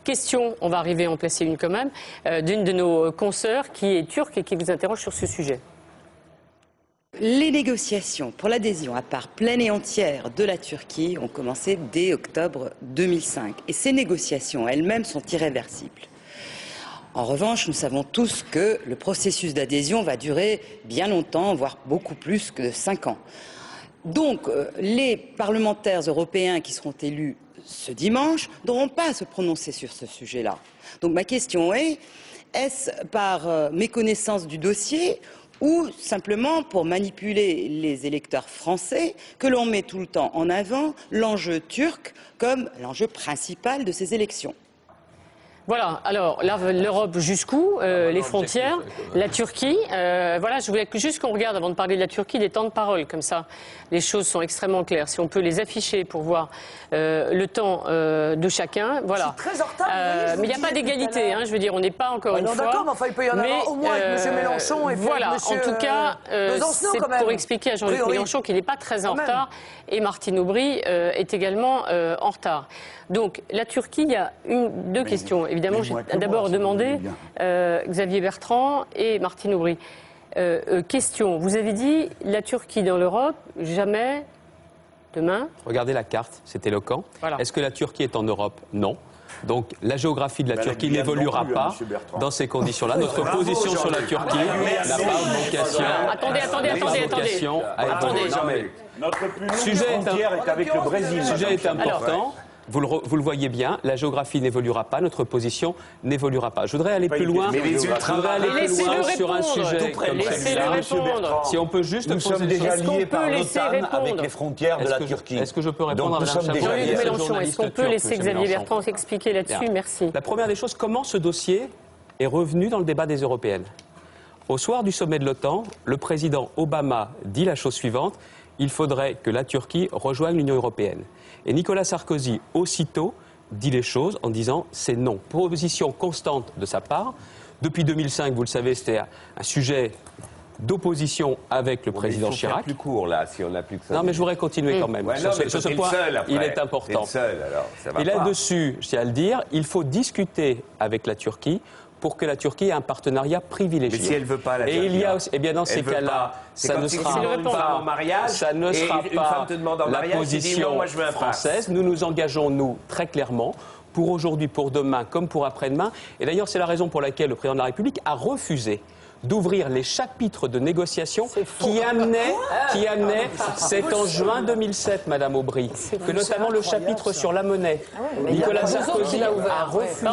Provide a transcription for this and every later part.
Question, on va arriver à en placer une quand même, d'une de nos consoeurs qui est turque et qui vous interroge sur ce sujet. Les négociations pour l'adhésion à part pleine et entière de la Turquie ont commencé dès octobre 2005. Et ces négociations elles-mêmes sont irréversibles. En revanche, nous savons tous que le processus d'adhésion va durer bien longtemps, voire beaucoup plus que 5 ans. Donc, les parlementaires européens qui seront élus ce dimanche n'auront pas à se prononcer sur ce sujet-là. Donc ma question est-ce par méconnaissance du dossier ou simplement pour manipuler les électeurs français que l'on met tout le temps en avant l'enjeu turc comme l'enjeu principal de ces élections? Voilà, alors l'Europe jusqu'où, les frontières, la Turquie, voilà, je voulais juste qu'on regarde avant de parler de la Turquie des temps de parole, comme ça les choses sont extrêmement claires. Si on peut les afficher pour voir le temps de chacun, voilà. Je suis très en retard, mais il n'y a pas d'égalité, hein, je veux dire, on n'est pas encore une fois. D'accord, mais enfin il peut y en avoir au moins avec M. Mélenchon et voilà, avec M. en tout cas, c'est pour expliquer à Jean-Luc Mélenchon qu'il n'est pas très en retard et Martine Aubry est également en retard. Donc la Turquie, il y a deux questions. Évidemment, j'ai d'abord demandé Xavier Bertrand et Martine Aubry. Question, vous avez dit la Turquie dans l'Europe, jamais demain. Regardez la carte, c'est éloquent. Voilà. Est-ce que la Turquie est en Europe? Non. Donc la géographie de la Turquie n'évoluera pas dans ces conditions-là. Notre position sur la Turquie n'a pas vocation. Attendez. Notre plus longue frontière est avec le Brésil. Le sujet est important. Vous le voyez bien, la géographie n'évoluera pas, notre position n'évoluera pas. Je voudrais aller plus loin, sur un sujet comme celui-là. Si on peut juste nous sommes déjà liés par l'OTAN avec les frontières de la Turquie. Est-ce que je peux répondre à Mme Chapeau? Est-ce qu'on peut laisser Xavier Bertrand s'expliquer là-dessus? Merci. La première des choses, comment ce dossier est revenu dans le débat des européennes? Au soir du sommet de l'OTAN, le président Obama dit la chose suivante: il faudrait que la Turquie rejoigne l'Union européenne. Et Nicolas Sarkozy, aussitôt, dit les choses en disant c'est non. Position constante de sa part. Depuis 2005, vous le savez, c'était un sujet d'opposition avec le président Chirac. Il faut faire plus court, là, si on n'a plus que ça. Non, mais je voudrais continuer quand même. Sur ce point, il est important. Et là-dessus, je tiens à le dire, il faut discuter avec la Turquie pour que la Turquie ait un partenariat privilégié. Mais si elle ne veut pas la Turquie, et il y a aussi, eh bien dans ces cas-là, ça ne sera pas la position française. Nous nous engageons, nous, très clairement, pour aujourd'hui, pour demain, comme pour après-demain. Et d'ailleurs, c'est la raison pour laquelle le président de la République a refusé d'ouvrir les chapitres de négociation qui amenaient, c'est en juin 2007, Madame Aubry, que notamment le chapitre sur la monnaie, Nicolas Sarkozy a refusé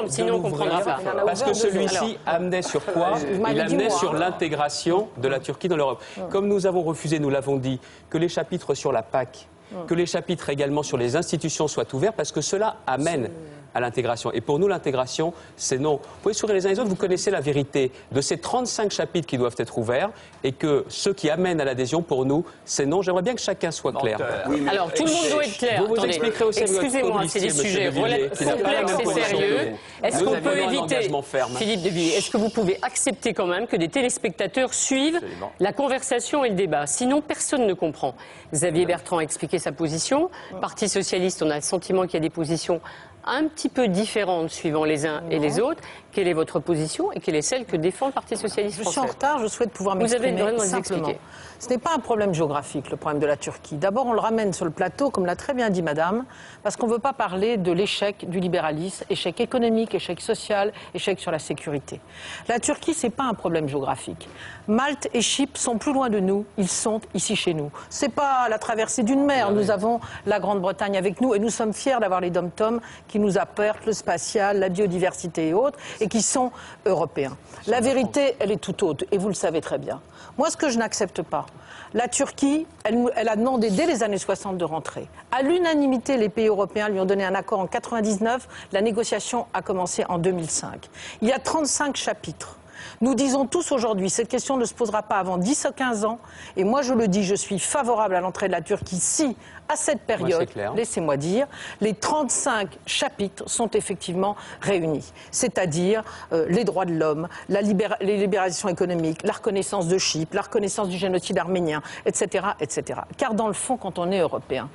sinon on comprendra pas. Parce que celui-ci amenait sur quoi? Il amenait sur l'intégration de la Turquie dans l'Europe. Comme nous avons refusé, nous l'avons dit, que les chapitres sur la PAC, que les chapitres également sur les institutions soient ouverts, parce que cela amène à l'intégration. Et pour nous, l'intégration, c'est non. Vous pouvez sourire les uns les autres, vous connaissez la vérité de ces 35 chapitres qui doivent être ouverts et que ceux qui amènent à l'adhésion, pour nous, c'est non. J'aimerais bien que chacun soit clair. Oui, alors, tout le monde doit être clair. Vous expliquerez aussi. Excusez-moi, c'est des sujets complexes et sérieux. Est-ce qu'on peut éviter, Philippe de Villiers, est-ce que vous pouvez accepter quand même que des téléspectateurs suivent la conversation et le débat? Sinon, personne ne comprend. Xavier Bertrand a expliqué sa position. Parti socialiste, on a le sentiment qu'il y a des positions un petit peu différentes suivant les uns et les autres. Quelle est votre position et quelle est celle que défend le Parti socialiste français? Je suis en retard, je souhaite pouvoir m'exprimer simplement. Vous avez expliquer. Ce n'est pas un problème géographique, le problème de la Turquie. D'abord, on le ramène sur le plateau, comme l'a très bien dit Madame, parce qu'on ne veut pas parler de l'échec du libéralisme, échec économique, échec social, échec sur la sécurité. La Turquie, ce n'est pas un problème géographique. Malte et Chypre sont plus loin de nous, ils sont ici chez nous. Ce n'est pas la traversée d'une mer, nous avons la Grande-Bretagne avec nous et nous sommes fiers d'avoir les dom-toms qui nous apportent le spatial, la biodiversité et autres, et qui sont européens. La vérité, elle est tout autre, et vous le savez très bien. Moi, ce que je n'accepte pas, la Turquie, elle a demandé dès les années 60 de rentrer. À l'unanimité, les pays européens lui ont donné un accord en 1999. La négociation a commencé en 2005. Il y a 35 chapitres. Nous disons tous aujourd'hui, cette question ne se posera pas avant 10 ou 15 ans. Et moi, je le dis, je suis favorable à l'entrée de la Turquie si, à cette période, laissez-moi dire, les 35 chapitres sont effectivement réunis. C'est-à-dire les droits de l'homme, les libérations économiques, la reconnaissance de Chypre, la reconnaissance du génocide arménien, etc., etc. Car dans le fond, quand on est européen,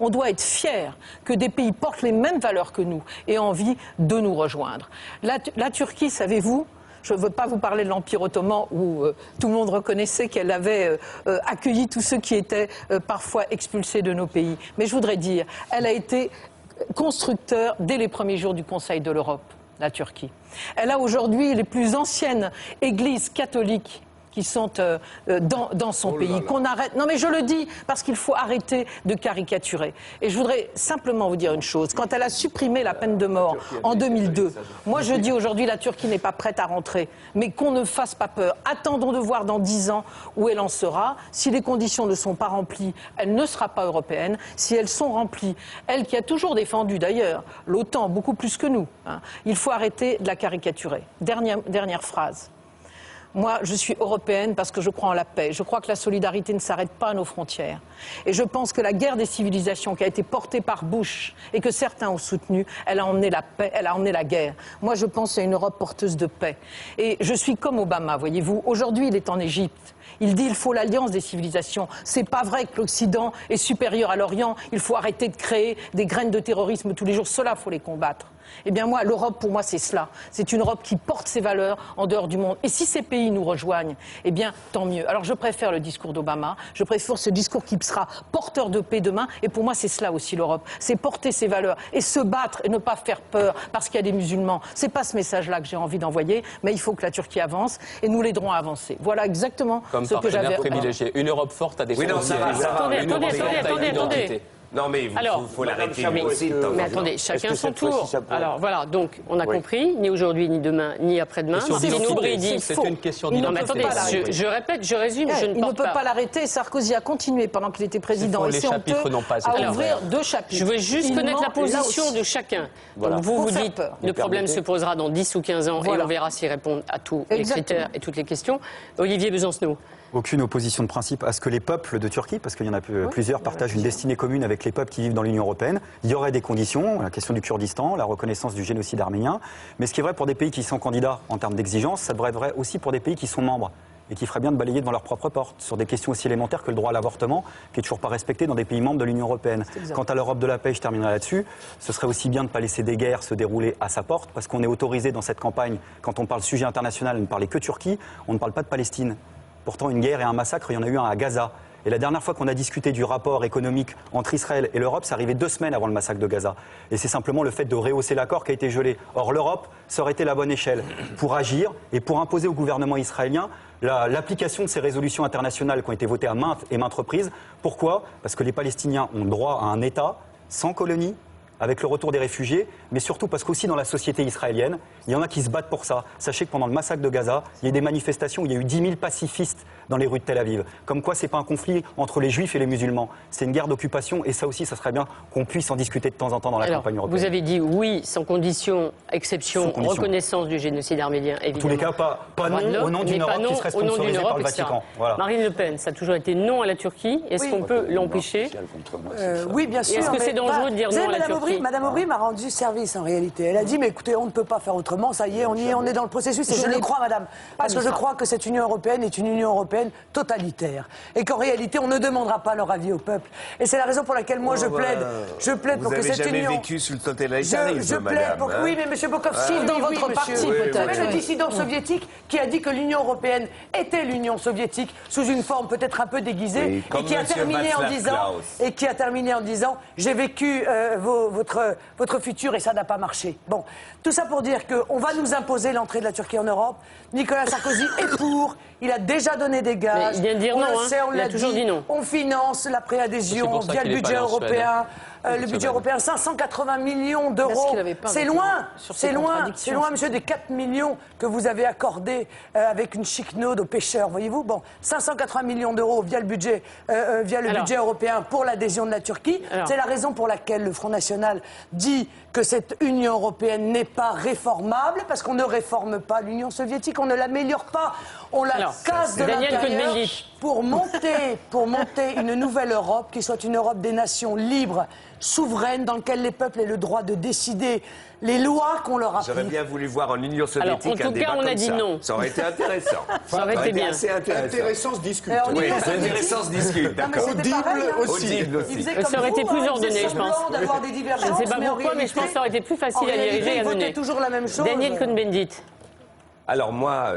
On doit être fiers que des pays portent les mêmes valeurs que nous et aient envie de nous rejoindre. La Turquie, savez-vous, je ne veux pas vous parler de l'Empire ottoman où tout le monde reconnaissait qu'elle avait accueilli tous ceux qui étaient parfois expulsés de nos pays. Mais je voudrais dire, elle a été constructeur dès les premiers jours du Conseil de l'Europe, la Turquie. Elle a aujourd'hui les plus anciennes églises catholiques qui sont dans son pays. Qu'on arrête. Non mais je le dis parce qu'il faut arrêter de caricaturer. Et je voudrais simplement vous dire une chose. Quand elle a supprimé la peine de mort en 2002, moi je dis aujourd'hui la Turquie n'est pas prête à rentrer. Mais qu'on ne fasse pas peur. Attendons de voir dans 10 ans où elle en sera. Si les conditions ne sont pas remplies, elle ne sera pas européenne. Si elles sont remplies, elle qui a toujours défendu d'ailleurs l'OTAN beaucoup plus que nous, hein, il faut arrêter de la caricaturer. Dernière phrase. Moi, je suis européenne parce que je crois en la paix. Je crois que la solidarité ne s'arrête pas à nos frontières. Et je pense que la guerre des civilisations qui a été portée par Bush et que certains ont soutenue, elle a emmené la paix, elle a emmené la guerre. Moi, je pense à une Europe porteuse de paix. Et je suis comme Obama, voyez-vous. Aujourd'hui, il est en Égypte. Il dit qu'il faut l'alliance des civilisations. C'est pas vrai que l'Occident est supérieur à l'Orient. Il faut arrêter de créer des graines de terrorisme tous les jours. Cela, il faut les combattre. Eh bien moi, l'Europe, pour moi, c'est cela. C'est une Europe qui porte ses valeurs en dehors du monde. Et si ces pays nous rejoignent, eh bien, tant mieux. Alors je préfère le discours d'Obama. Je préfère ce discours qui sera porteur de paix demain. Et pour moi, c'est cela aussi l'Europe. C'est porter ses valeurs et se battre et ne pas faire peur parce qu'il y a des musulmans. C'est pas ce message-là que j'ai envie d'envoyer, mais il faut que la Turquie avance et nous l'aiderons à avancer. Voilà exactement ce que j'avais. Privilégié. Une Europe forte à des frontières. Attendez. Non, mais il faut l'arrêter aussi. Mais attendez, chacun son tour. Alors voilà, donc on a compris, ni aujourd'hui, ni demain, ni après-demain. C'est une question d'identité. Non, mais attendez, je répète, je résume, je ne Il ne peut pas l'arrêter. Sarkozy a continué pendant qu'il était président. Les chapitres n'ont pas été à ouvrir 2 chapitres. Je veux juste connaître la position de chacun. Donc vous dites, le problème se posera dans 10 ou 15 ans et on verra s'ils répondent à tous les critères et toutes les questions. Olivier Besancenot. Aucune opposition de principe à ce que les peuples de Turquie, parce qu'il y en a plusieurs, partagent une destinée commune avec les peuples qui vivent dans l'Union européenne. Il y aurait des conditions, la question du Kurdistan, la reconnaissance du génocide arménien. Mais ce qui est vrai pour des pays qui sont candidats en termes d'exigence, ça devrait être vrai aussi pour des pays qui sont membres et qui feraient bien de balayer devant leur propre porte sur des questions aussi élémentaires que le droit à l'avortement, qui n'est toujours pas respecté dans des pays membres de l'Union européenne. Quant à l'Europe de la paix, je terminerai là-dessus, ce serait aussi bien de ne pas laisser des guerres se dérouler à sa porte, parce qu'on est autorisé dans cette campagne, quand on parle sujet international, à ne parler que Turquie, on ne parle pas de Palestine. Pourtant, une guerre et un massacre, il y en a eu un à Gaza. Et la dernière fois qu'on a discuté du rapport économique entre Israël et l'Europe, ça arrivait 2 semaines avant le massacre de Gaza. Et c'est simplement le fait de rehausser l'accord qui a été gelé. Or, l'Europe, ça aurait été la bonne échelle pour agir et pour imposer au gouvernement israélien l'application de ces résolutions internationales qui ont été votées à maintes et maintes reprises. Pourquoi ? Parce que les Palestiniens ont droit à un État sans colonie, avec le retour des réfugiés, mais surtout parce qu'aussi dans la société israélienne, il y en a qui se battent pour ça. Sachez que pendant le massacre de Gaza, il y a eu des manifestations où il y a eu 10 000 pacifistes dans les rues de Tel Aviv. Comme quoi, ce n'est pas un conflit entre les juifs et les musulmans. C'est une guerre d'occupation et ça aussi, ça serait bien qu'on puisse en discuter de temps en temps dans la campagne européenne. Vous avez dit oui, sans condition, exception, reconnaissance du génocide arménien, évidemment. En tous les cas, pas non au nom d'une Europe qui serait sponsorisée par le Vatican. Voilà. Marine Le Pen, ça a toujours été non à la Turquie. Est-ce qu'on peut l'empêcher ? Oui, bien sûr. Est-ce que c'est dangereux de dire non à la Turquie ? Madame Aubry m'a rendu service en réalité. Elle a dit, mais écoutez, on ne peut pas faire autrement, ça y est, on est dans le processus. Et je le crois, madame, parce que je crois que cette Union européenne est une Union européenne totalitaire. Et qu'en réalité, on ne demandera pas leur avis au peuple. Et c'est la raison pour laquelle moi je plaide pour que cette Union... Vous n'avez jamais vécu sous le totalitarisme, je plaide pour... Oui, mais M. Bokovski, dans votre parti, peut-être. Le dissident soviétique qui a dit que l'Union européenne était l'Union soviétique sous une forme peut-être un peu déguisée et qui a terminé en disant j'ai vécu votre futur et ça n'a pas marché. Bon, tout ça pour dire qu'on va nous imposer l'entrée de la Turquie en Europe. Nicolas Sarkozy est pour, il a déjà donné des gages. Mais il vient de dire non, on l'a toujours dit non. On finance la préadhésion via le budget européen. Le budget européen, 580 millions d'euros. C'est loin, monsieur, des 4 millions que vous avez accordés avec une chiquenaude aux pêcheurs, voyez-vous. Bon, 580 millions d'euros via le budget européen pour l'adhésion de la Turquie. C'est la raison pour laquelle le Front National dit que cette Union européenne n'est pas réformable, parce qu'on ne réforme pas l'Union soviétique, on ne l'améliore pas, on la casse de l'intérieur pour monter une nouvelle Europe qui soit une Europe des nations libres, souveraine dans laquelle les peuples aient le droit de décider les lois qu'on leur applique. J'aurais bien voulu voir en Union soviétique un débat comme ça. En tout cas, on a dit non. Ça aurait été intéressant. Ça aurait été bien. Assez intéressant se discute. Oui, intéressant se discute, d'accord. Audible aussi. Ça aurait été plus ordonné, je pense. Je ne sais pas pourquoi, mais je pense que ça aurait été plus facile à diriger et à mener. Toujours la même chose. Daniel Cohn-Bendit. Alors moi...